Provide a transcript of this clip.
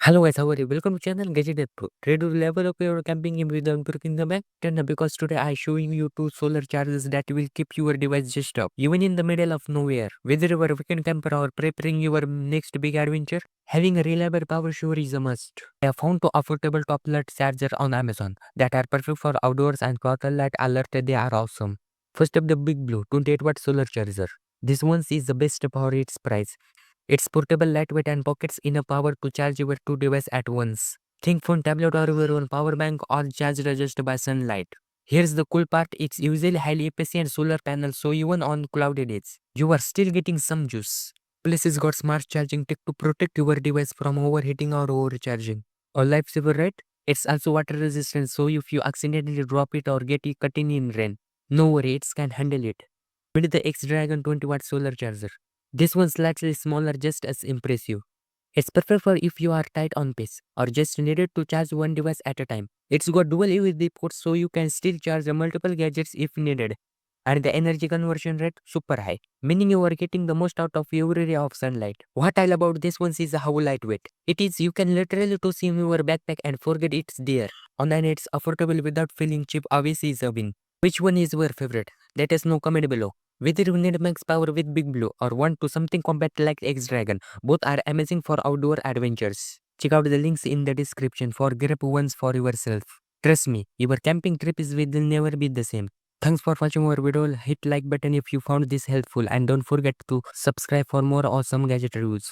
Hello guys, how are you? Welcome to channel Gadget Pro. Today to level up your camping game with Unpacking the Mac. Because today I showing you two solar chargers that will keep your device just up, even in the middle of nowhere. Whether you are a weekend camper or preparing your next big adventure, having a reliable power sure is a must. I have found two affordable top light charger on Amazon that are perfect for outdoors and for the light alert. They are awesome. First up, the Big Blue 28-watt solar charger. This one is the best for its price. It's portable, lightweight, and pockets enough power to charge your two devices at once. Think phone, tablet, or your own power bank, all charged just by sunlight. Here's the cool part, it's usually highly efficient solar panel, so even on cloudy days, you are still getting some juice. Plus, it's got smart charging tech to protect your device from overheating or overcharging. A lifesaver, right? It's also water resistant, so if you accidentally drop it or get it cut in rain, no worry, it can handle it. With the X Dragon 20-watt solar charger. This one's slightly smaller, just as impressive. It's perfect for if you are tight on space or just needed to charge one device at a time. It's got dual USB ports so you can still charge multiple gadgets if needed. And the energy conversion rate super high, meaning you are getting the most out of every ray of sunlight. What I love about this one is how lightweight it is. You can literally toss in your backpack and forget it's there. And then it's affordable without feeling cheap. Obviously is a win. Which one is your favorite? Let us know comment below. Whether you need max power with Big Blue or want to something compact like X Dragon, both are amazing for outdoor adventures. Check out the links in the description for grab ones for yourself. Trust me, your camping trip will never be the same. Thanks for watching our video. Hit like button if you found this helpful and don't forget to subscribe for more awesome gadget reviews.